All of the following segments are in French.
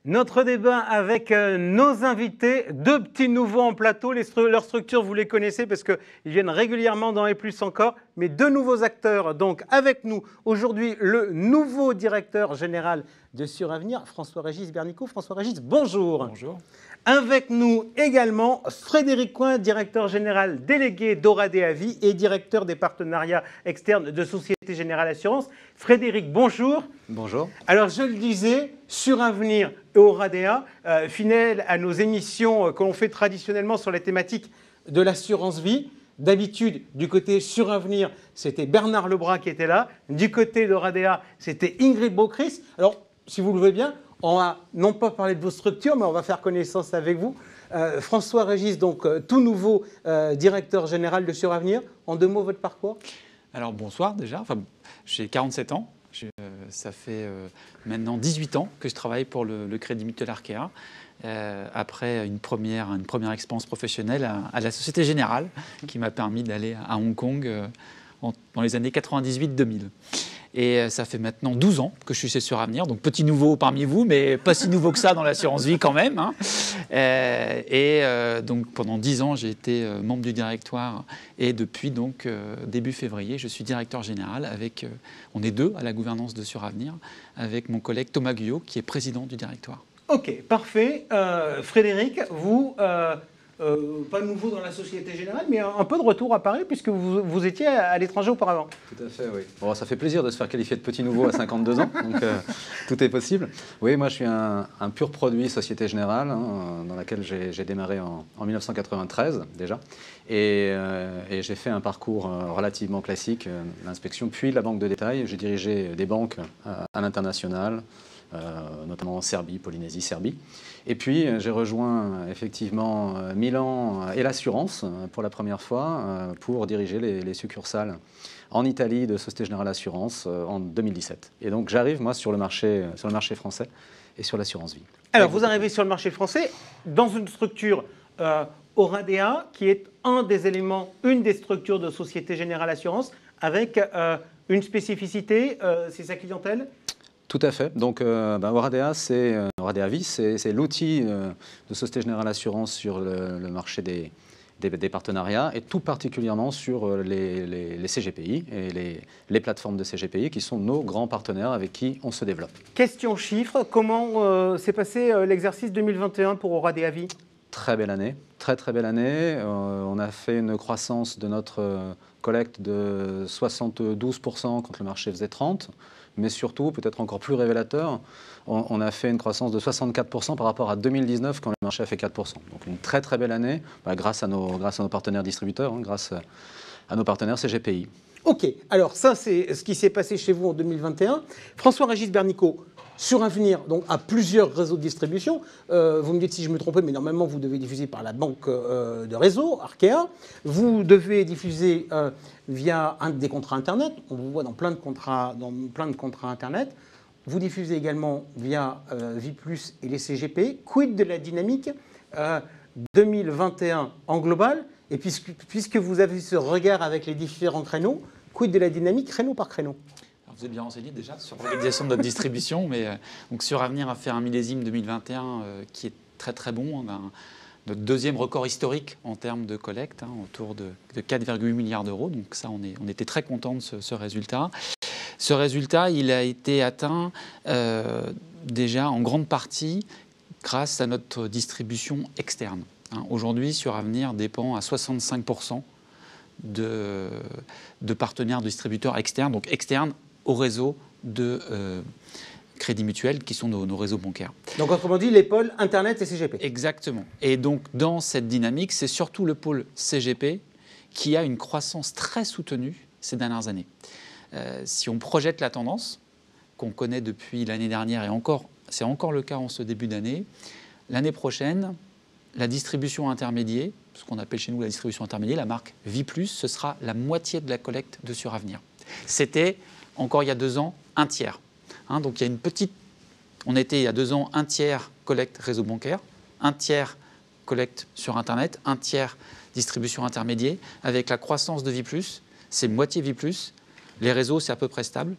Notre débat avec nos invités, deux petits nouveaux en plateau. Leur structure, vous les connaissez parce qu'ils viennent régulièrement dans Et Plus Encore. Mais deux nouveaux acteurs, donc avec nous aujourd'hui, le nouveau directeur général de Suravenir, François-Régis Bernicot. François-Régis, bonjour. Bonjour. Avec nous également Frédéric Coin, directeur général délégué d'Oradea Vie et directeur des partenariats externes de Société Générale Assurance. Frédéric, bonjour. Bonjour. Alors je le disais, Suravenir et Oradea, fidèles à nos émissions que l'on fait traditionnellement sur les thématiques de l'assurance vie. D'habitude, du côté Suravenir, c'était Bernard Lebras qui était là. Du côté d'Oradea, c'était Ingrid Beaucris. Alors, si vous le voulez bien, on va non pas parler de vos structures, mais on va faire connaissance avec vous. François-Régis, donc tout nouveau directeur général de Suravenir. En deux mots, votre parcours? Alors bonsoir déjà, j'ai 47 ans. Ça fait maintenant 18 ans que je travaille pour le Crédit Mutuel Arkea. Après une première expérience professionnelle à la Société Générale qui m'a permis d'aller à Hong Kong dans les années 98-2000. Et ça fait maintenant 12 ans que je suis chez Suravenir, donc petit nouveau parmi vous, mais pas si nouveau que ça dans l'assurance vie quand même. Hein. Donc pendant 10 ans, j'ai été membre du directoire et depuis donc début février, je suis directeur général avec, on est deux à la gouvernance de Suravenir, avec mon collègue Thomas Guyot qui est président du directoire. Ok, parfait. Frédéric, vous, pas nouveau dans la Société Générale, mais un peu de retour à Paris puisque vous étiez à l'étranger auparavant. Tout à fait, oui. Bon, ça fait plaisir de se faire qualifier de petit nouveau à 52 ans, donc tout est possible. Oui, moi je suis un pur produit Société Générale, hein, dans laquelle j'ai démarré en 1993 déjà, et j'ai fait un parcours relativement classique, l'inspection, puis la banque de détail. J'ai dirigé des banques à l'international, notamment en Serbie, Polynésie, Serbie. Et puis j'ai rejoint effectivement Milan et l'assurance pour la première fois pour diriger les succursales en Italie de Société Générale Assurance en 2017. Et donc j'arrive moi sur le marché français et sur l'assurance vie. Alors vous arrivez sur le marché français dans une structure Oradea qui est une des structures de Société Générale Assurance avec une spécificité, c'est sa clientèle. Tout à fait. Donc, Oradea Vie, c'est l'outil de Société Générale Assurance sur le marché des partenariats et tout particulièrement sur les CGPI et les plateformes de CGPI qui sont nos grands partenaires avec qui on se développe. Question chiffres, comment s'est passé l'exercice 2021 pour Oradea Vie? Très belle année, très belle année. On a fait une croissance de notre collecte de 72% quand le marché faisait 30%. Mais surtout, peut-être encore plus révélateur, on a fait une croissance de 64% par rapport à 2019 quand le marché a fait 4%. Donc une très belle année grâce à nos partenaires distributeurs, hein, grâce à nos partenaires CGPI. Ok, alors ça c'est ce qui s'est passé chez vous en 2021. François-Régis Bernicot, Suravenir donc, a plusieurs réseaux de distribution. Vous me dites si je me trompe, mais normalement vous devez diffuser par la banque de réseau, Arkea. Vous devez diffuser via des contrats Internet. On vous voit dans plein de contrats Internet. Vous diffusez également via Vie+ et les CGP. Quid de la dynamique 2021 en global? Et puisque vous avez ce regard avec les différents créneaux, quid de la dynamique créneau par créneau? Vous êtes bien renseigné déjà sur l'organisation de notre distribution, mais donc Suravenir a fait un millésime 2021 qui est très bon. On a notre deuxième record historique en termes de collecte, hein, autour de 4,8 milliards d'euros. Donc ça, on était très contents de ce résultat. Ce résultat, il a été atteint déjà en grande partie grâce à notre distribution externe. Hein. Aujourd'hui, Suravenir dépend à 65% de partenaires distributeurs externes, donc externes au réseau de Crédit Mutuel, qui sont nos réseaux bancaires. Donc, autrement dit, les pôles Internet et CGP. Exactement. Et donc, dans cette dynamique, c'est surtout le pôle CGP qui a une croissance très soutenue ces dernières années. Si on projette la tendance qu'on connaît depuis l'année dernière, et c'est encore le cas en ce début d'année, l'année prochaine, la distribution intermédiaire, ce qu'on appelle chez nous la distribution intermédiaire, la marque Vie+, ce sera la moitié de la collecte de Suravenir. C'était, encore il y a 2 ans, un tiers. Hein, donc il y a une petite... On était il y a 2 ans un tiers collecte réseau bancaire, un tiers collecte sur Internet, un tiers distribution intermédiaire. Avec la croissance de Vie+, c'est moitié Vie+, Les réseaux, c'est à peu près stable,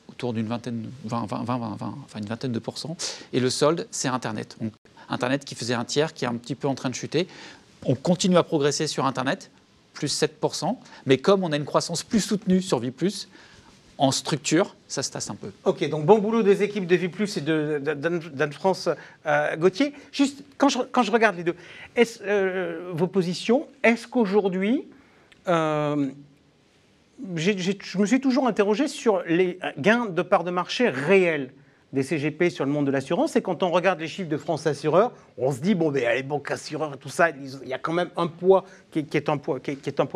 autour d'une vingtaine, une vingtaine de pourcents. Et le solde, c'est Internet. Donc, Internet qui faisait un tiers, qui est un petit peu en train de chuter. On continue à progresser sur Internet, plus 7%. Mais comme on a une croissance plus soutenue sur Vie+, en structure, ça se tasse un peu. Ok, donc bon boulot des équipes de Vie+ et d'Anne-France Gauthier. Juste, quand je regarde les deux, vos positions, est-ce qu'aujourd'hui, je me suis toujours interrogé sur les gains de part de marché réels des CGP sur le monde de l'assurance, et quand on regarde les chiffres de France Assureur, on se dit, bon, ben, les banques assureurs et tout ça, il y a quand même un poids qui est un poids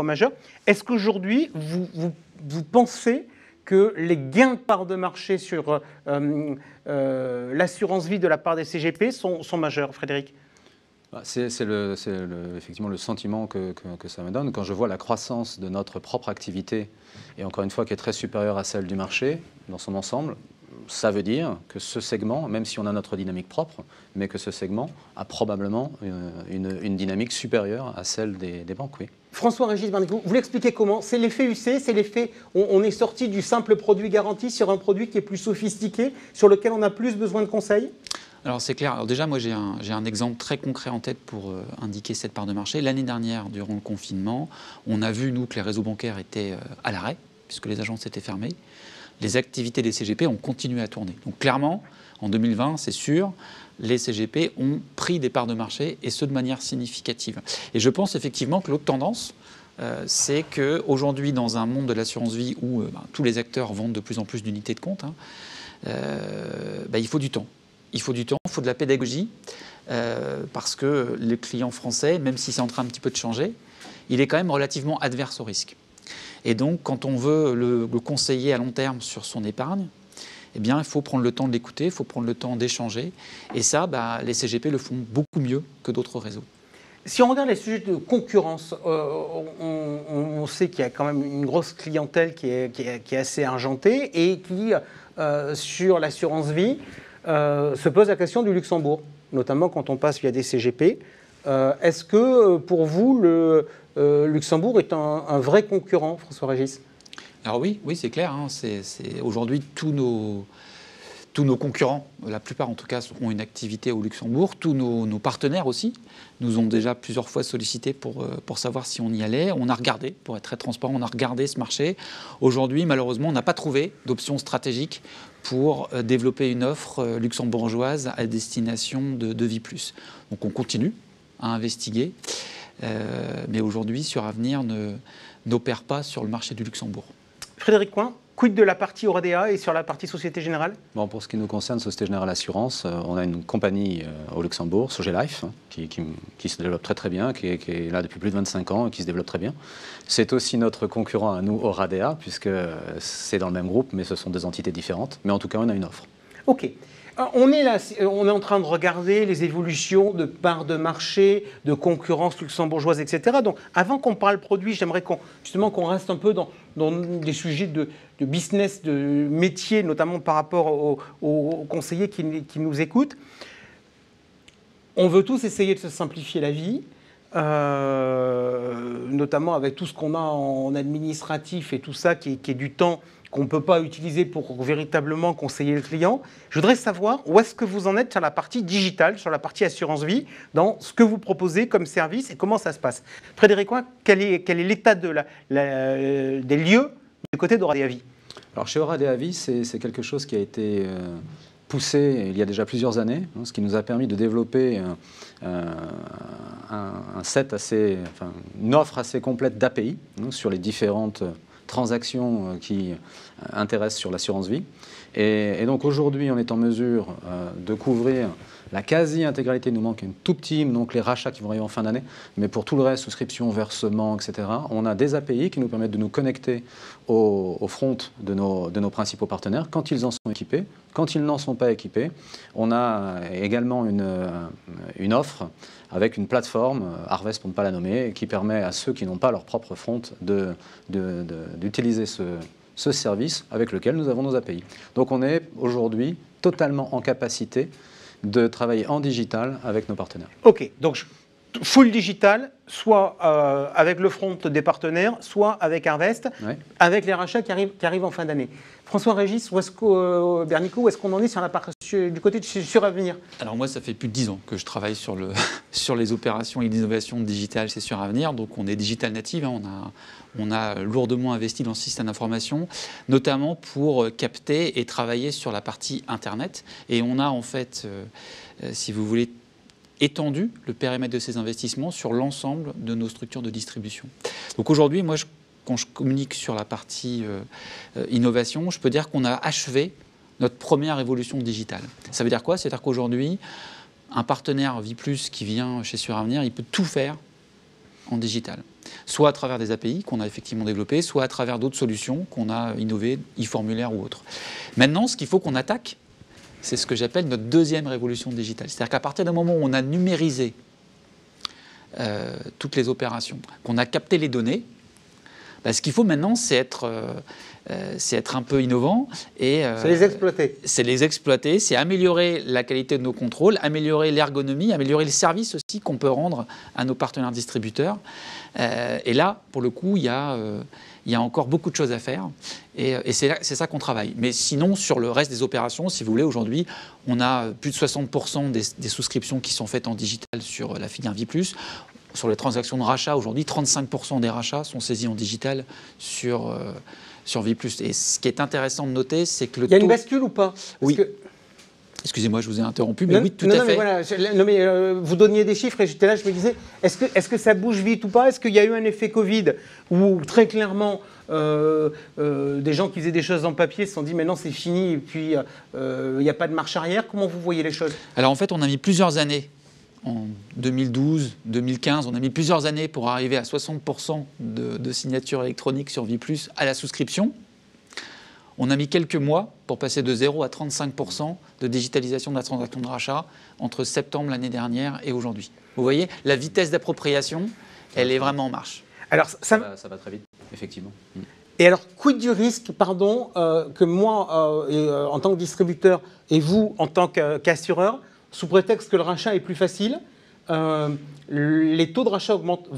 majeur. Est-ce qu'aujourd'hui, vous pensez que les gains de part de marché sur l'assurance vie de la part des CGP sont majeurs, Frédéric? C'est effectivement le sentiment que ça me donne. Quand je vois la croissance de notre propre activité, et encore une fois qui est très supérieure à celle du marché dans son ensemble, ça veut dire que ce segment, même si on a notre dynamique propre, mais que ce segment a probablement une dynamique supérieure à celle des banques, oui. François-Régis Barnicot, vous voulez expliquer comment? C'est l'effet UC, c'est l'effet, on est sorti du simple produit garanti sur un produit qui est plus sophistiqué, sur lequel on a plus besoin de conseils? Alors c'est clair. Alors déjà, moi j'ai un exemple très concret en tête pour indiquer cette part de marché. L'année dernière, durant le confinement, on a vu, nous, que les réseaux bancaires étaient à l'arrêt, puisque les agences étaient fermées. Les activités des CGP ont continué à tourner. Donc clairement, en 2020, c'est sûr, les CGP ont pris des parts de marché, et ce de manière significative. Et je pense effectivement que l'autre tendance, c'est qu'aujourd'hui, dans un monde de l'assurance vie où tous les acteurs vendent de plus en plus d'unités de compte, il faut du temps. Il faut du temps, il faut de la pédagogie, parce que le client français, même si c'est en train un petit peu de changer, il est quand même relativement adverse au risque. Et donc, quand on veut le conseiller à long terme sur son épargne, eh bien, il faut prendre le temps de l'écouter, il faut prendre le temps d'échanger. Et ça, les CGP le font beaucoup mieux que d'autres réseaux. Si on regarde les sujets de concurrence, on sait qu'il y a quand même une grosse clientèle qui est assez argentée et qui, sur l'assurance vie, se pose la question du Luxembourg, notamment quand on passe via des CGP. Est-ce que pour vous, le Luxembourg est un vrai concurrent, François-Régis? Alors oui, c'est clair. Aujourd'hui, tous nos concurrents, la plupart en tout cas, ont une activité au Luxembourg. Tous nos partenaires aussi nous ont déjà plusieurs fois sollicités pour savoir si on y allait. On a regardé, pour être très transparent, on a regardé ce marché. Aujourd'hui, malheureusement, on n'a pas trouvé d'option stratégique pour développer une offre luxembourgeoise à destination de Vie+. Donc on continue à investiguer, mais aujourd'hui, Suravenir n'opère pas sur le marché du Luxembourg. Frédéric Coin, quid de la partie Oradea et sur la partie Société Générale? Bon, pour ce qui nous concerne, Société Générale Assurance, on a une compagnie au Luxembourg, Sogelife, qui se développe très très bien, qui est là depuis plus de 25 ans et qui se développe très bien. C'est aussi notre concurrent à nous, Oradea, puisque c'est dans le même groupe, mais ce sont deux entités différentes. Mais en tout cas, on a une offre. Ok. On est là, on est en train de regarder les évolutions de parts de marché, de concurrence luxembourgeoise, etc. Donc, avant qu'on parle produit, j'aimerais qu'on reste un peu dans des sujets de business, de métier, notamment par rapport aux conseillers qui nous écoutent. On veut tous essayer de se simplifier la vie, notamment avec tout ce qu'on a en administratif et tout ça, qui est du temps qu'on ne peut pas utiliser pour véritablement conseiller le client. Je voudrais savoir où est-ce que vous en êtes sur la partie digitale, sur la partie assurance vie, dans ce que vous proposez comme service et comment ça se passe. Frédéric Coin, quel est l'état des lieux du côté d'Oradea Vie? Alors chez Oradea Vie, c'est quelque chose qui a été poussé il y a déjà plusieurs années, ce qui nous a permis de développer une offre assez complète d'API sur les différentes transactions qui intéressent sur l'assurance vie. Et donc aujourd'hui, on est en mesure de couvrir la quasi-intégralité. Il nous manque un tout petit, donc les rachats qui vont arriver en fin d'année. Mais pour tout le reste, souscription, versement, etc., on a des API qui nous permettent de nous connecter au front de nos principaux partenaires quand ils en sont équipés. Quand ils n'en sont pas équipés, on a également une offre avec une plateforme, Harvest pour ne pas la nommer, qui permet à ceux qui n'ont pas leur propre front d'utiliser ce service avec lequel nous avons nos API. Donc on est aujourd'hui totalement en capacité de travailler en digital avec nos partenaires. Ok, donc full digital, soit avec le front des partenaires, soit avec Harvest, avec les rachats qui arrivent en fin d'année. François-Régis, Bernico, où est-ce qu'on en est sur la partie du côté de Suravenir? Alors moi, ça fait plus de 10 ans que je travaille sur les opérations et l'innovation digitale chez Suravenir. Donc on est digital native, hein, on a lourdement investi dans le système d'information, notamment pour capter et travailler sur la partie Internet. Et on a en fait, si vous voulez, étendu le périmètre de ces investissements sur l'ensemble de nos structures de distribution. Donc aujourd'hui, moi, quand je communique sur la partie innovation, je peux dire qu'on a achevé notre première évolution digitale. Ça veut dire quoi? C'est-à-dire qu'aujourd'hui, un partenaire Vie+ qui vient chez Suravenir, il peut tout faire en digital. Soit à travers des API qu'on a effectivement développées, soit à travers d'autres solutions qu'on a innovées, e-formulaire ou autres. Maintenant, ce qu'il faut qu'on attaque, c'est ce que j'appelle notre deuxième révolution digitale. C'est-à-dire qu'à partir d'un moment où on a numérisé toutes les opérations, qu'on a capté les données, ce qu'il faut maintenant, c'est être un peu innovant. C'est les exploiter. C'est les exploiter, c'est améliorer la qualité de nos contrôles, améliorer l'ergonomie, améliorer le service aussi qu'on peut rendre à nos partenaires distributeurs. Et là, pour le coup, il y a encore beaucoup de choses à faire. Et c'est ça qu'on travaille. Mais sinon, sur le reste des opérations, si vous voulez, aujourd'hui, on a plus de 60% des souscriptions qui sont faites en digital sur la filière Vie+. Sur les transactions de rachat, aujourd'hui, 35% des rachats sont saisis en digital sur Vie+. Et ce qui est intéressant de noter, c'est que le taux... Il y a une bascule ou pas? Oui. Excusez-moi, je vous ai interrompu, mais oui, tout à fait. Mais voilà, vous donniez des chiffres et j'étais là, je me disais, est-ce que ça bouge vite ou pas? Est-ce qu'il y a eu un effet Covid où très clairement des gens qui faisaient des choses en papier se sont dit maintenant c'est fini et puis il n'y a pas de marche arrière? Comment vous voyez les choses? Alors en fait, on a mis plusieurs années. En 2012, 2015, on a mis plusieurs années pour arriver à 60% de signatures électroniques sur Vie+ à la souscription. On a mis quelques mois pour passer de 0 à 35% de digitalisation de la transaction de rachat entre septembre l'année dernière et aujourd'hui. Vous voyez, la vitesse d'appropriation, elle est vraiment en marche. Alors, ça va très vite, effectivement. Et alors, quid du risque, pardon, que moi, en tant que distributeur, et vous, en tant qu'assureur, sous prétexte que le rachat est plus facile, les taux de rachat augmentent.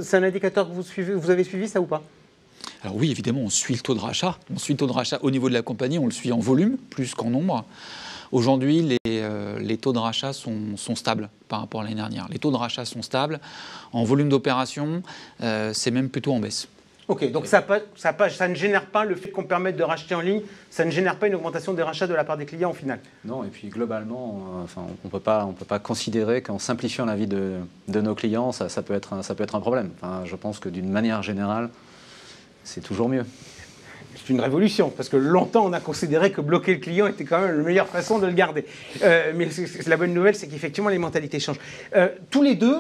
C'est un indicateur que vous avez suivi, ça ou pas? Alors oui, évidemment, on suit le taux de rachat. On suit le taux de rachat au niveau de la compagnie, on le suit en volume, plus qu'en nombre. Aujourd'hui, les taux de rachat sont stables par rapport à l'année dernière. Les taux de rachat sont stables. En volume d'opération, c'est même plutôt en baisse. Ok, donc ça ne génère pas le fait qu'on permette de racheter en ligne, ça ne génère pas une augmentation des rachats de la part des clients au final. Non, et puis globalement, on peut pas considérer qu'en simplifiant la vie de nos clients, ça peut être un problème. Je pense que d'une manière générale, c'est toujours mieux. C'est une révolution, parce que longtemps on a considéré que bloquer le client était quand même la meilleure façon de le garder. Mais la bonne nouvelle, c'est qu'effectivement les mentalités changent. Tous les deux,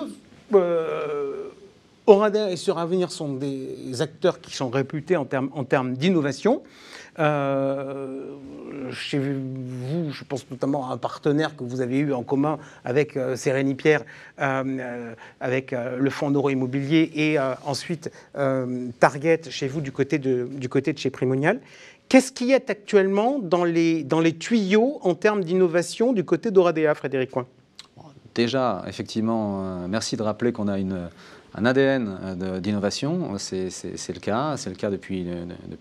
Oradea et Suravenir sont des acteurs qui sont réputés en termes d'innovation. Chez vous, je pense notamment à un partenaire que vous avez eu en commun avec Sérénie Pierre, avec le fonds Neuro Immobilier et ensuite Target chez vous du côté de chez Primonial. Qu'est-ce qui est actuellement dans les tuyaux en termes d'innovation du côté d'Oradea, Frédéric Coin? Déjà, effectivement, merci de rappeler qu'on a un ADN d'innovation, c'est le cas depuis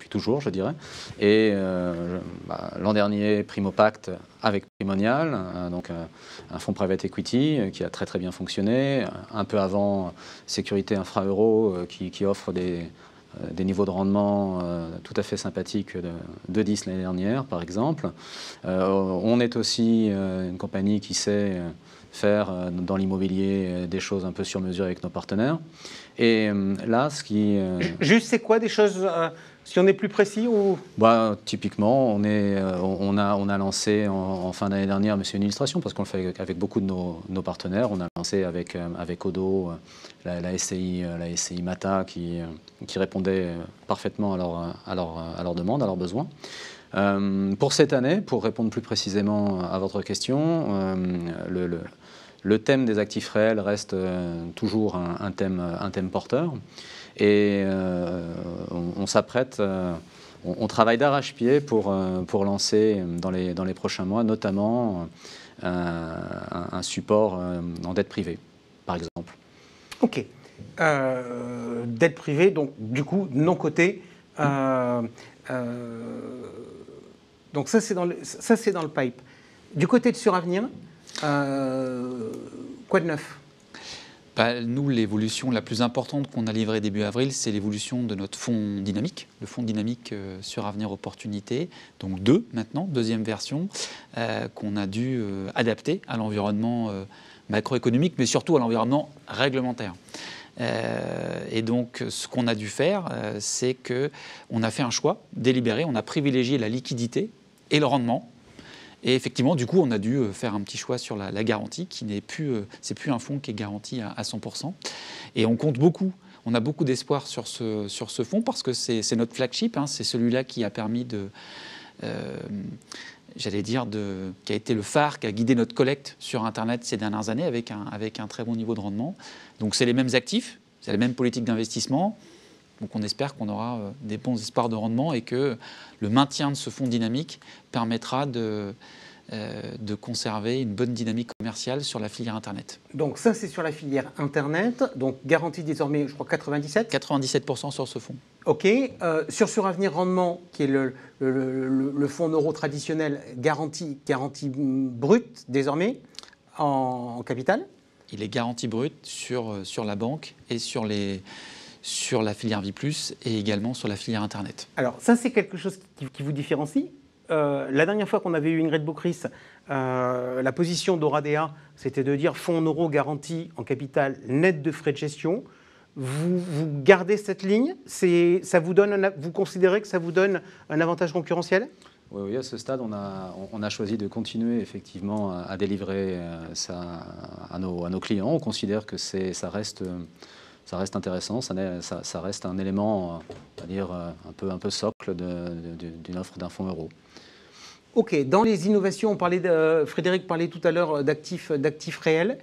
toujours, je dirais. Et l'an dernier, Primopact avec Primonial, donc un fonds private equity qui a très très bien fonctionné. Un peu avant, Sécurité Infra Euro qui offre des niveaux de rendement tout à fait sympathiques de 10 l'année dernière, par exemple. On est aussi une compagnie qui sait faire dans l'immobilier des choses un peu sur mesure avec nos partenaires. Et là, ce qui... Juste, c'est quoi des choses, si on est plus précis ou... Typiquement, on a lancé en fin d'année dernière, mais c'est une illustration parce qu'on le fait avec beaucoup de nos partenaires. On a lancé avec Odo la SCI Mata qui répondait parfaitement à leurs demandes, à leurs besoins. Pour cette année, pour répondre plus précisément à votre question, le thème des actifs réels reste toujours un thème porteur. Et on s'apprête, on travaille d'arrache-pied pour lancer dans les prochains mois, notamment un support en dette privée, par exemple. OK. Dette privée, donc du coup, non cotée. Donc ça, c'est dans le pipe. Du côté de Suravenir, quoi de neuf? Nous, l'évolution la plus importante qu'on a livrée début avril, c'est l'évolution de notre fonds dynamique, le fonds dynamique Suravenir Opportunités, donc 2 maintenant, deuxième version, qu'on a dû adapter à l'environnement macroéconomique, mais surtout à l'environnement réglementaire. Et donc, ce qu'on a dû faire, c'est qu'on a fait un choix délibéré, on a privilégié la liquidité et le rendement. Et effectivement, du coup, on a dû faire un petit choix sur la garantie, qui n'est plus, c'est plus un fonds qui est garanti à 100%. Et on compte beaucoup, on a beaucoup d'espoir sur ce fonds parce que c'est notre flagship, hein, c'est celui-là qui a permis de, qui a été le phare, qui a guidé notre collecte sur Internet ces dernières années avec un très bon niveau de rendement. Donc c'est les mêmes actifs, c'est la même politique d'investissement. Donc on espère qu'on aura des bons espoirs de rendement et que le maintien de ce fonds dynamique permettra de conserver une bonne dynamique commerciale sur la filière Internet. Donc ça, c'est sur la filière Internet, donc garantie désormais, je crois, 97 ? 97% sur ce fonds. OK. Sur Suravenir Rendement, qui est le fonds euro traditionnel, garantie brute désormais en capital ? Il est garanti brut sur la banque et sur la filière Vie+, et également sur la filière Internet. Alors ça, c'est quelque chose qui vous différencie. La dernière fois qu'on avait eu Ingrid Beaucris, la position d'Oradea, c'était de dire fonds en euros garanti en capital net de frais de gestion. Vous gardez cette ligne, vous considérez que ça vous donne un avantage concurrentiel ? Oui, à ce stade, on a choisi de continuer effectivement à délivrer ça à nos clients. On considère que ça reste intéressant, ça reste un élément, on va dire, un peu socle d'une offre d'un fonds euro. OK. Dans les innovations, Frédéric parlait tout à l'heure d'actifs réels.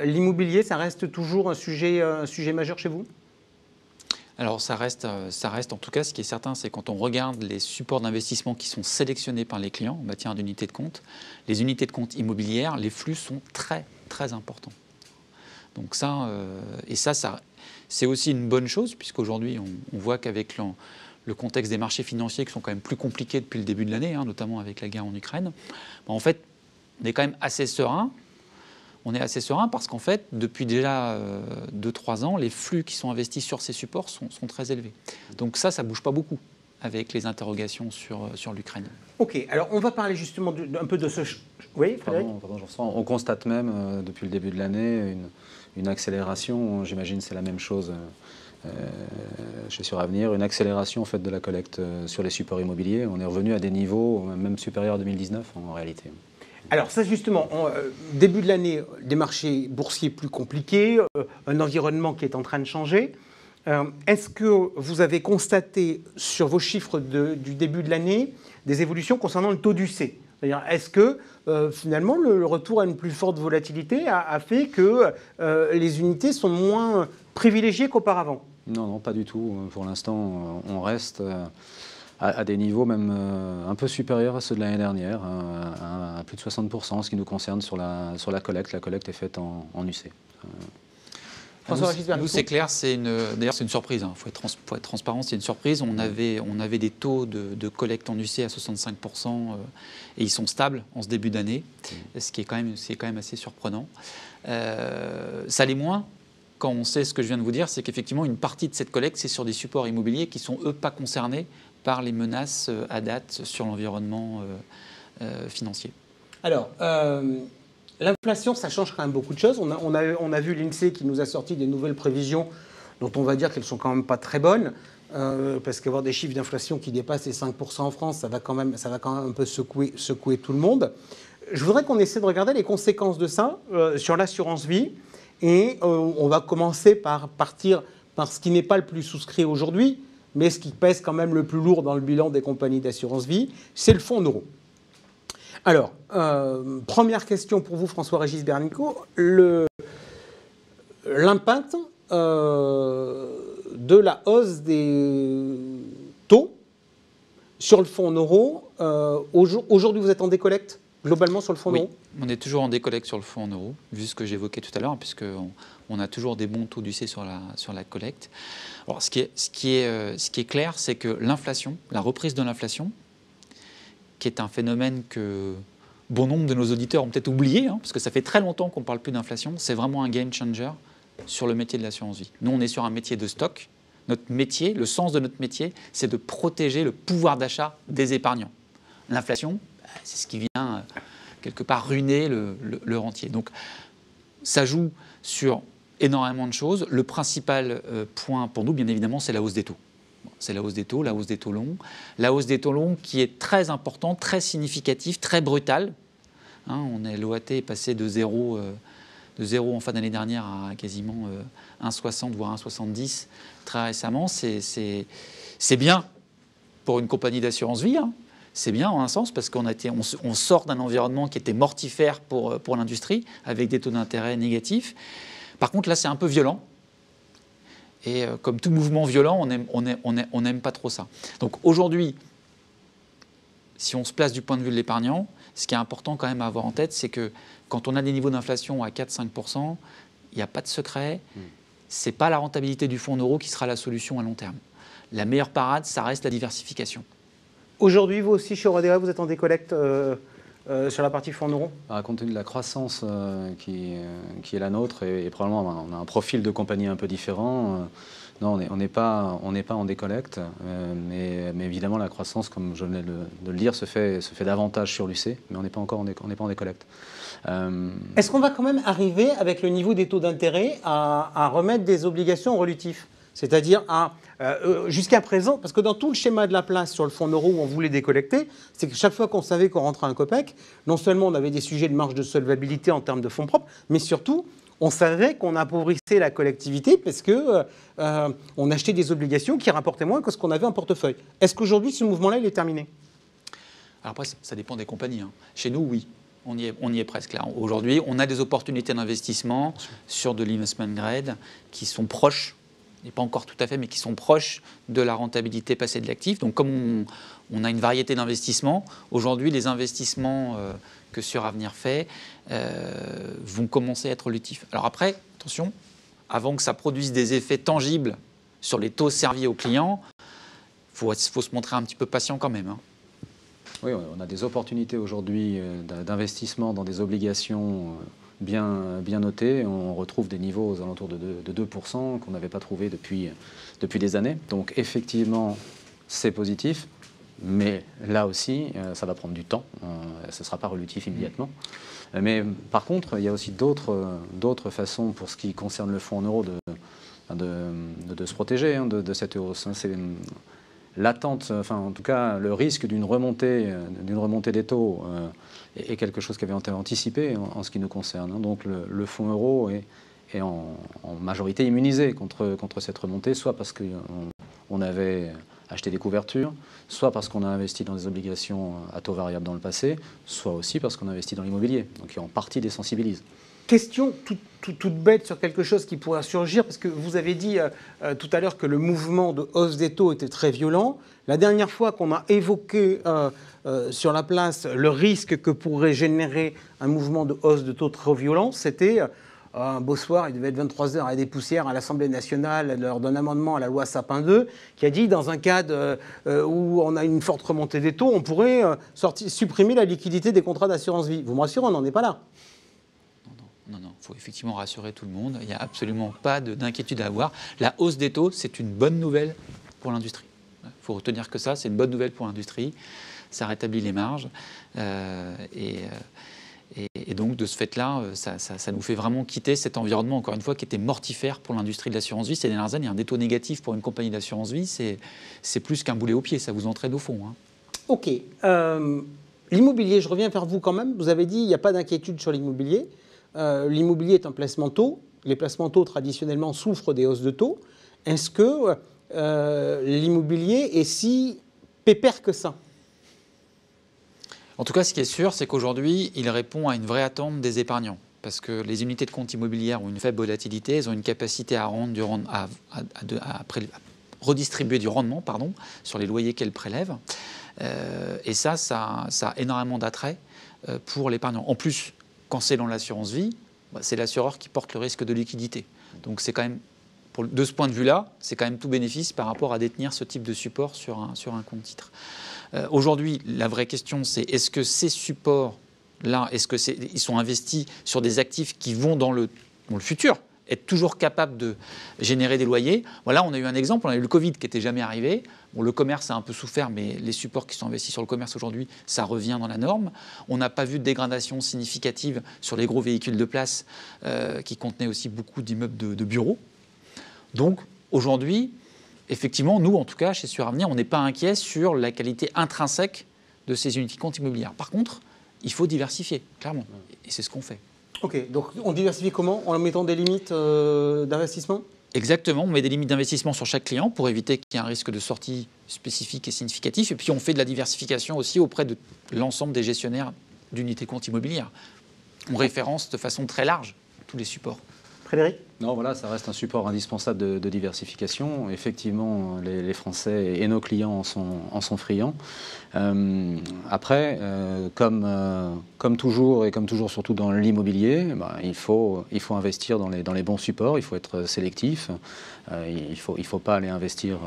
L'immobilier, ça reste toujours un sujet majeur chez vous ? Alors ça reste en tout cas, ce qui est certain, c'est quand on regarde les supports d'investissement qui sont sélectionnés par les clients en matière d'unités de compte, les unités de compte immobilières, les flux sont très très importants. Donc ça, c'est aussi une bonne chose, puisqu'aujourd'hui on voit qu'avec le contexte des marchés financiers qui sont quand même plus compliqués depuis le début de l'année, hein, notamment avec la guerre en Ukraine, en fait on est quand même assez serein. On est assez serein parce qu'en fait, depuis déjà 2-3 ans, les flux qui sont investis sur ces supports sont très élevés. Donc ça ne bouge pas beaucoup avec les interrogations sur l'Ukraine. OK, alors on va parler justement un peu de ce... Oui, Frédéric ? Pardon, Jean-François. On constate même, depuis le début de l'année, une accélération, j'imagine c'est la même chose chez Suravenir, une accélération en fait, de la collecte sur les supports immobiliers. On est revenu à des niveaux même supérieurs à 2019 en réalité. Alors ça justement, début de l'année, des marchés boursiers plus compliqués, un environnement qui est en train de changer. Est-ce que vous avez constaté sur vos chiffres du début de l'année des évolutions concernant le taux d'UC ? C'est-à-dire, est-ce que finalement le retour à une plus forte volatilité a fait que les unités sont moins privilégiées qu'auparavant ? Non, pas du tout. Pour l'instant, on reste à des niveaux même un peu supérieurs à ceux de l'année dernière, à plus de 60% en ce qui nous concerne sur la collecte. La collecte est faite en UC. Nous, c'est clair, d'ailleurs c'est une surprise, il faut être transparent, c'est une surprise. On avait des taux de collecte en UC à 65% et ils sont stables en ce début d'année, ce qui est quand même assez surprenant. Ça l'est moins quand on sait ce que je viens de vous dire, c'est qu'effectivement une partie de cette collecte, c'est sur des supports immobiliers qui sont eux pas concernés par les menaces à date sur l'environnement financier. Alors, l'inflation, ça change quand même beaucoup de choses. On a vu l'INSEE qui nous a sorti des nouvelles prévisions dont on va dire qu'elles sont quand même pas très bonnes, parce qu'avoir des chiffres d'inflation qui dépassent les 5% en France, ça va quand même un peu secouer tout le monde. Je voudrais qu'on essaie de regarder les conséquences de ça sur l'assurance vie, et on va commencer par partir par ce qui n'est pas le plus souscrit aujourd'hui, mais ce qui pèse quand même le plus lourd dans le bilan des compagnies d'assurance vie, c'est le fonds en euros. Alors, première question pour vous, François-Régis Bernicot. L'impact de la hausse des taux sur le fonds en euros, aujourd'hui vous êtes en décollecte ? globalement sur le fonds euro? On est toujours en décollecte sur le fonds en euros, vu ce que j'évoquais tout à l'heure, puisqu'on a toujours des bons taux d'UC sur la collecte. Alors, ce qui est clair, c'est que l'inflation, la reprise de l'inflation, qui est un phénomène que bon nombre de nos auditeurs ont peut-être oublié, parce que ça fait très longtemps qu'on ne parle plus d'inflation, c'est vraiment un game changer sur le métier de l'assurance vie. Nous, on est sur un métier de stock. Notre métier, le sens de notre métier, c'est de protéger le pouvoir d'achat des épargnants. L'inflation, c'est ce qui vient quelque part ruiner le rentier. Donc ça joue sur énormément de choses. Le principal point pour nous, bien évidemment, c'est la hausse des taux. C'est la hausse des taux, la hausse des taux longs. La hausse des taux longs qui est très importante, très significative, très brutale. L'OAT est passé de 0 en fin d'année dernière à quasiment 1,60 voire 1,70 très récemment. C'est bien pour une compagnie d'assurance vie. C'est bien en un sens parce on sort d'un environnement qui était mortifère pour l'industrie avec des taux d'intérêt négatifs. Par contre, là, c'est un peu violent. Et comme tout mouvement violent, on n'aime pas trop ça. Donc aujourd'hui, si on se place du point de vue de l'épargnant, ce qui est important quand même à avoir en tête, c'est que quand on a des niveaux d'inflation à 4-5%, il n'y a pas de secret. Ce n'est pas la rentabilité du fonds en euros qui sera la solution à long terme. La meilleure parade, ça reste la diversification. Aujourd'hui, vous aussi, chez Oradea, vous êtes en décollecte sur la partie fonds en euros? Compte tenu de la croissance qui est la nôtre, et probablement on a un profil de compagnie un peu différent, non, on n'est pas en décollecte, mais évidemment la croissance, comme je venais de le dire, se fait davantage sur l'UC, mais on n'est pas en décollecte. Est-ce qu'on va quand même arriver, avec le niveau des taux d'intérêt, à remettre des obligations en relutif? C'est-à-dire jusqu'à présent, parce que dans tout le schéma de la place sur le fonds euro où on voulait décollecter, c'est que chaque fois qu'on savait qu'on rentrait un copec, non seulement on avait des sujets de marge de solvabilité en termes de fonds propres, mais surtout on savait qu'on appauvrissait la collectivité parce qu'on achetait des obligations qui rapportaient moins que ce qu'on avait en portefeuille. Est-ce qu'aujourd'hui ce mouvement-là il est terminé? Alors après, ça dépend des compagnies. Chez nous, oui. On y est presque là. Aujourd'hui, on a des opportunités d'investissement sur de l'investment grade qui sont proches, et pas encore tout à fait, mais qui sont proches de la rentabilité passée de l'actif. Donc comme on a une variété d'investissements, aujourd'hui les investissements que Suravenir fait vont commencer à être relutifs. Alors après, attention, avant que ça produise des effets tangibles sur les taux servis aux clients, faut se montrer un petit peu patient quand même. Oui, on a des opportunités aujourd'hui d'investissement dans des obligations bien notées. On retrouve des niveaux aux alentours de 2% qu'on n'avait pas trouvé depuis des années. Donc effectivement, c'est positif, mais là aussi, ça va prendre du temps. Ce ne sera pas relutif immédiatement. Mais par contre, il y a aussi d'autres façons pour ce qui concerne le fonds en euros de se protéger de cette hausse. C'est l'attente, enfin en tout cas le risque d'une remontée des taux est quelque chose qui avait été anticipé en ce qui nous concerne. Donc le fonds euro est en majorité immunisé contre cette remontée, soit parce qu'on avait acheté des couvertures, soit parce qu'on a investi dans des obligations à taux variable dans le passé, soit aussi parce qu'on a investi dans l'immobilier, donc qui en partie désensibilise. Question toute bête sur quelque chose qui pourrait surgir, parce que vous avez dit tout à l'heure que le mouvement de hausse des taux était très violent. La dernière fois qu'on a évoqué sur la place le risque que pourrait générer un mouvement de hausse de taux trop violent, c'était un beau soir, il devait être 23h à des poussières à l'Assemblée nationale lors d'un amendement à la loi Sapin 2 qui a dit dans un cadre où on a une forte remontée des taux, on pourrait supprimer la liquidité des contrats d'assurance vie. Vous me rassurez, on n'en est pas là. Non, il faut effectivement rassurer tout le monde. Il n'y a absolument pas d'inquiétude à avoir. La hausse des taux, c'est une bonne nouvelle pour l'industrie. Il faut retenir que ça, c'est une bonne nouvelle pour l'industrie. Ça rétablit les marges. Et donc, de ce fait-là, ça nous fait vraiment quitter cet environnement, encore une fois, qui était mortifère pour l'industrie de l'assurance vie ces dernières années. Un des taux négatifs pour une compagnie d'assurance vie, c'est plus qu'un boulet au pied. Ça vous entraîne au fond. OK. L'immobilier, je reviens vers vous quand même. Vous avez dit qu'il n'y a pas d'inquiétude sur l'immobilier. L'immobilier est un placement taux. Les placements taux, traditionnellement, souffrent des hausses de taux. Est-ce que l'immobilier est si pépère que ça? En tout cas, ce qui est sûr, c'est qu'aujourd'hui, il répond à une vraie attente des épargnants. Parce que les unités de compte immobilières ont une faible volatilité, elles ont une capacité à redistribuer du rendement sur les loyers qu'elles prélèvent. Et ça a énormément d'attrait pour l'épargnant. En plus, quand c'est dans l'assurance vie, c'est l'assureur qui porte le risque de liquidité. Donc c'est quand même, de ce point de vue-là, c'est quand même tout bénéfice par rapport à détenir ce type de support sur un compte titre. Aujourd'hui, la vraie question, c'est est-ce que ces supports-là, ils sont investis sur des actifs qui vont dans le futur, être toujours capables de générer des loyers. Voilà, on a eu un exemple, on a eu le Covid qui n'était jamais arrivé. Bon, le commerce a un peu souffert, mais les supports qui sont investis sur le commerce aujourd'hui, ça revient dans la norme. On n'a pas vu de dégradation significative sur les gros véhicules de place qui contenaient aussi beaucoup d'immeubles de bureaux. Donc aujourd'hui, effectivement, nous, en tout cas, chez Suravenir, on n'est pas inquiet sur la qualité intrinsèque de ces unités de compte immobilières. Par contre, il faut diversifier, clairement. Et c'est ce qu'on fait. Ok, donc on diversifie comment? En mettant des limites d'investissement? Exactement, on met des limites d'investissement sur chaque client pour éviter qu'il y ait un risque de sortie spécifique et significatif. Et puis on fait de la diversification aussi auprès de l'ensemble des gestionnaires d'unités de compte immobilières. On référence de façon très large tous les supports. Frédéric? Non, voilà, ça reste un support indispensable de diversification. Effectivement, les Français et nos clients en sont friands. Après, comme toujours, et comme toujours surtout dans l'immobilier, il faut investir dans les bons supports, il faut être sélectif, il faut pas aller investir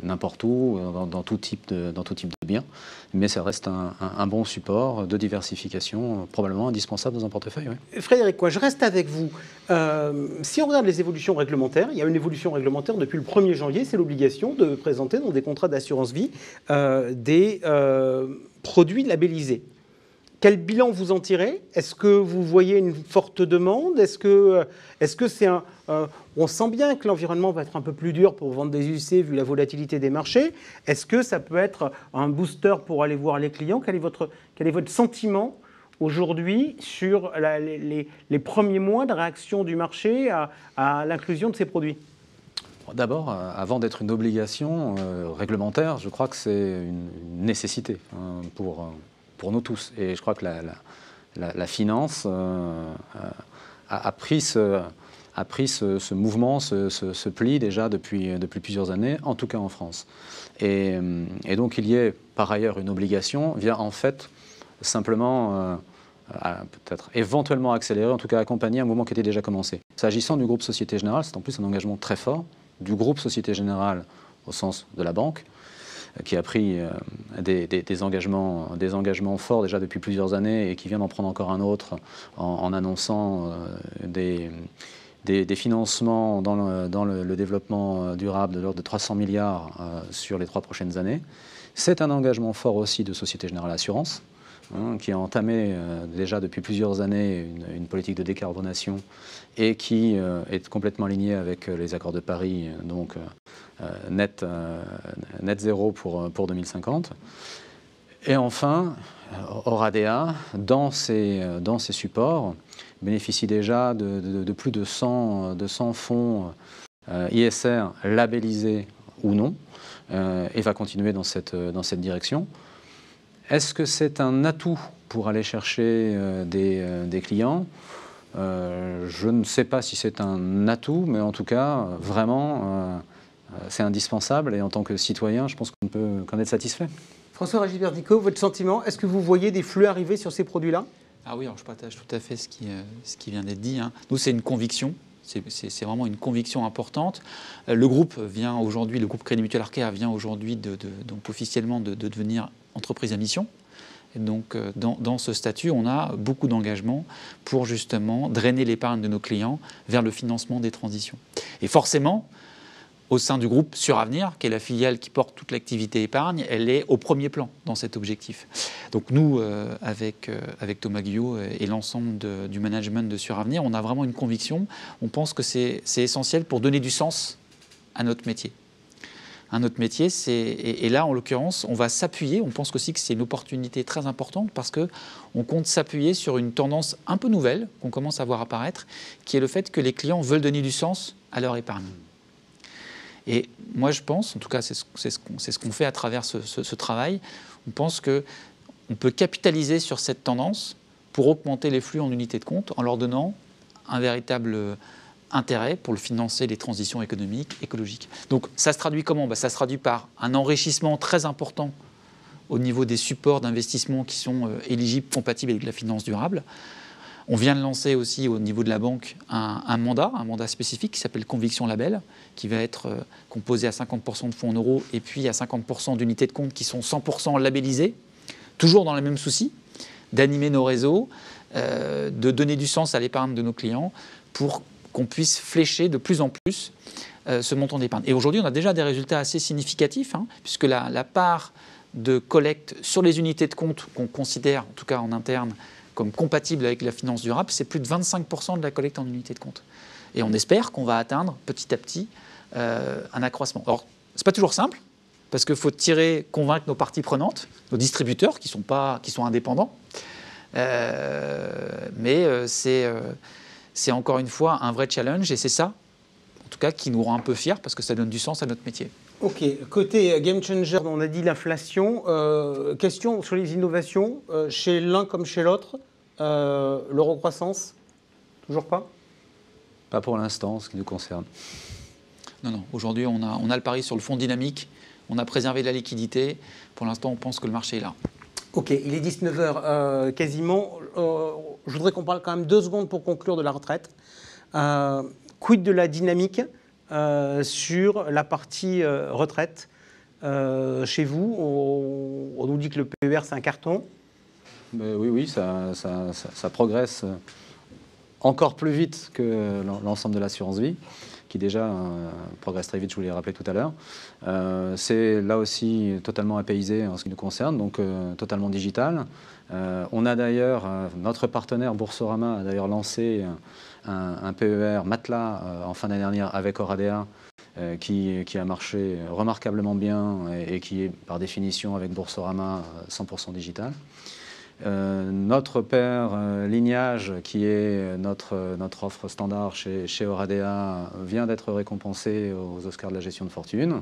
n'importe où, dans tout type de biens, mais ça reste un bon support de diversification, probablement indispensable dans un portefeuille. Oui. Frédéric, je reste avec vous. Si on regarde les évolutions réglementaires, il y a une évolution réglementaire depuis le 1er janvier, c'est l'obligation de présenter dans des contrats d'assurance vie des produits labellisés. Quel bilan vous en tirez? Est-ce que vous voyez une forte demande? Est-ce que c'est un... on sent bien que l'environnement va être un peu plus dur pour vendre des UC vu la volatilité des marchés. Est-ce que ça peut être un booster pour aller voir les clients? Quel est votre sentiment aujourd'hui sur les premiers mois de réaction du marché à l'inclusion de ces produits? D'abord, avant d'être une obligation réglementaire, je crois que c'est une nécessité pour nous tous. Et je crois que la finance a pris ce mouvement, ce pli déjà depuis plusieurs années, en tout cas en France. Et donc il y ait par ailleurs une obligation vient en fait simplement peut-être éventuellement accélérer, en tout cas accompagner un mouvement qui était déjà commencé. S'agissant du groupe Société Générale, c'est en plus un engagement très fort du groupe Société Générale au sens de la banque, qui a pris des engagements forts déjà depuis plusieurs années et qui vient d'en prendre encore un autre en annonçant des financements dans le développement durable de l'ordre de 300 milliards sur les 3 prochaines années. C'est un engagement fort aussi de Société Générale Assurance, qui a entamé déjà depuis plusieurs années une politique de décarbonation et qui est complètement alignée avec les accords de Paris, donc net zéro pour 2050. Et enfin, Oradea, dans ses supports, bénéficie déjà de plus de 100 fonds ISR labellisés ou non, et va continuer dans cette direction. Est-ce que c'est un atout pour aller chercher des clients? Je ne sais pas si c'est un atout, mais en tout cas, vraiment, c'est indispensable. Et en tant que citoyen, je pense qu'on ne peut qu'en être satisfait. François-Régis Berdico, votre sentiment, est-ce que vous voyez des flux arriver sur ces produits-là? Ah oui, alors je partage tout à fait ce qui vient d'être dit. Nous, c'est une conviction. C'est vraiment une conviction importante. Le groupe vient aujourd'hui, le groupe Crédit Mutuel Arkéa vient aujourd'hui donc officiellement de devenir entreprise à mission. Et donc, dans ce statut, on a beaucoup d'engagements pour justement drainer l'épargne de nos clients vers le financement des transitions. Et forcément, au sein du groupe Suravenir, qui est la filiale qui porte toute l'activité épargne, elle est au premier plan dans cet objectif. Donc nous, avec Thomas Guyot et l'ensemble du management de Suravenir, on a vraiment une conviction. On pense que c'est essentiel pour donner du sens à notre métier. Un autre métier, et là, en l'occurrence, on va s'appuyer, on pense aussi que c'est une opportunité très importante parce qu'on compte s'appuyer sur une tendance un peu nouvelle qu'on commence à voir apparaître, qui est le fait que les clients veulent donner du sens à leur épargne. Et moi, je pense, en tout cas, c'est ce qu'on fait à travers ce travail, on pense qu'on peut capitaliser sur cette tendance pour augmenter les flux en unités de compte en leur donnant un véritable intérêt pour le financer les transitions économiques, écologiques. Donc ça se traduit comment? Ça se traduit par un enrichissement très important au niveau des supports d'investissement qui sont éligibles, compatibles avec la finance durable. On vient de lancer aussi au niveau de la banque un mandat spécifique qui s'appelle Conviction Label, qui va être composé à 50% de fonds en euros et puis à 50% d'unités de compte qui sont 100% labellisées, toujours dans le même souci, d'animer nos réseaux, de donner du sens à l'épargne de nos clients pour qu'on puisse flécher de plus en plus ce montant d'épargne. Et aujourd'hui, on a déjà des résultats assez significatifs, puisque la part de collecte sur les unités de compte qu'on considère, en tout cas en interne, comme compatible avec la finance durable, c'est plus de 25% de la collecte en unités de compte. Et on espère qu'on va atteindre petit à petit un accroissement. Alors, ce n'est pas toujours simple, parce qu'il faut convaincre nos parties prenantes, nos distributeurs qui sont indépendants. Mais c'est encore une fois un vrai challenge, et c'est ça, en tout cas, qui nous rend un peu fiers, parce que ça donne du sens à notre métier. Ok, côté game changer, on a dit l'inflation. Question sur les innovations, chez l'un comme chez l'autre, l'euro-croissance, toujours pas? Pas pour l'instant, ce qui nous concerne. Non. Aujourd'hui, on a le pari sur le fonds dynamique, on a préservé la liquidité. Pour l'instant, on pense que le marché est là. Ok, il est 19h quasiment. Je voudrais qu'on parle quand même 2 secondes pour conclure de la retraite. Quid de la dynamique sur la partie retraite chez vous? On nous dit que le PER, c'est un carton. Oui, ça progresse encore plus vite que l'ensemble de l'assurance vie, qui déjà progresse très vite, je vous l'ai rappelé tout à l'heure. C'est là aussi totalement apaisé en ce qui nous concerne, donc totalement digital. On a d'ailleurs, notre partenaire Boursorama a d'ailleurs lancé un PER matelas en fin d'année dernière avec Oradea, qui a marché remarquablement bien et qui est par définition avec Boursorama 100% digital. Notre paire Lignage, qui est notre offre standard chez Oradea, vient d'être récompensé aux Oscars de la gestion de fortune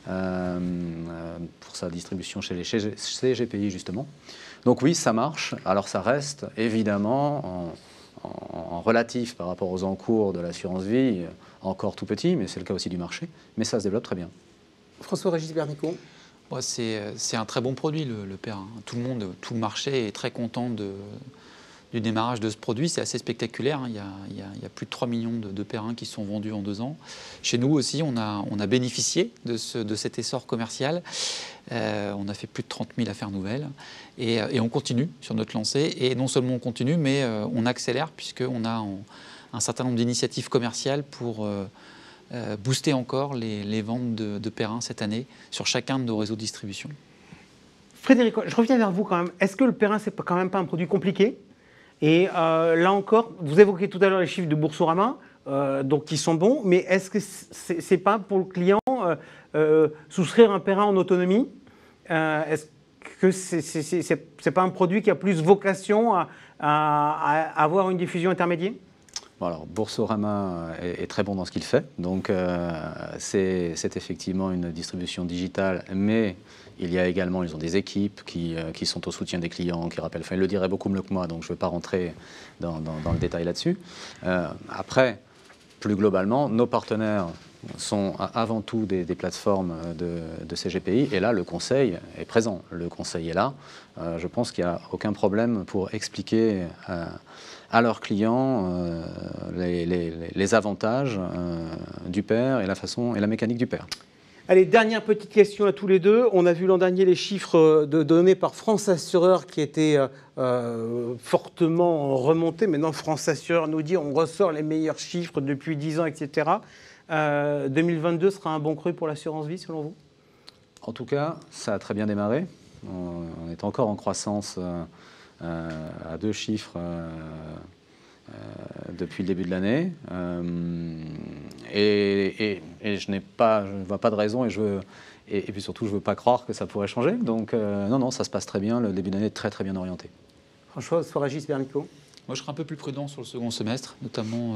pour sa distribution chez les CGPI justement. Donc oui, ça marche. Alors ça reste évidemment en relatif par rapport aux encours de l'assurance vie encore tout petit, mais c'est le cas aussi du marché. Mais ça se développe très bien. François-Régis Bernicot. C'est un très bon produit, le PER. Tout le marché est très content du démarrage de ce produit. C'est assez spectaculaire. Il y a plus de 3 millions de PER qui sont vendus en 2 ans. Chez nous aussi, on a bénéficié de cet essor commercial. On a fait plus de 30 000 affaires nouvelles. Et on continue sur notre lancée. Et non seulement on continue, mais on accélère, puisqu'on a un certain nombre d'initiatives commerciales pour booster encore les ventes de Perrin cette année sur chacun de nos réseaux de distribution. Frédéric, je reviens vers vous quand même. Est-ce que le Perrin, c'est quand même pas un produit compliqué? Et là encore, vous évoquiez tout à l'heure les chiffres de Boursorama, donc qui sont bons, mais est-ce que c'est pas pour le client souscrire un Perrin en autonomie? Est-ce que c'est pas un produit qui a plus vocation à avoir une diffusion intermédiaire? Bon, alors, Boursorama est très bon dans ce qu'il fait, donc c'est effectivement une distribution digitale, mais il y a également, ils ont des équipes qui sont au soutien des clients, qui rappellent, enfin, ils le diraient beaucoup mieux que moi, donc je ne vais pas rentrer dans le détail là-dessus. Après, plus globalement, nos partenaires sont avant tout des plateformes de CGPI, et là, le conseil est présent, le conseil est là. Je pense qu'il n'y a aucun problème pour expliquer à leurs clients les avantages du PER et la façon et la mécanique du PER. Allez, dernière petite question à tous les deux. On a vu l'an dernier les chiffres donnés par France Assureur qui étaient fortement remontés. Maintenant, France Assureur nous dit on ressort les meilleurs chiffres depuis 10 ans, etc. 2022 sera un bon cru pour l'assurance vie, selon vous? En tout cas, ça a très bien démarré. On est encore en croissance à 2 chiffres depuis le début de l'année. Et je ne vois pas de raison et puis surtout je ne veux pas croire que ça pourrait changer. Donc non, ça se passe très bien. Le début d'année est très très bien orienté. François-Régis Bernicot. Moi, je serais un peu plus prudent sur le second semestre, notamment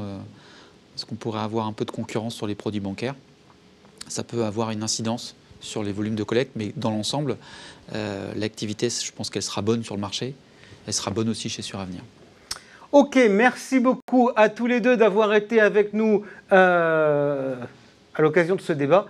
parce qu'on pourrait avoir un peu de concurrence sur les produits bancaires. Ça peut avoir une incidence sur les volumes de collecte, mais dans l'ensemble, l'activité, je pense qu'elle sera bonne sur le marché. Elle sera bonne aussi chez Suravenir. Ok, merci beaucoup à tous les deux d'avoir été avec nous à l'occasion de ce débat.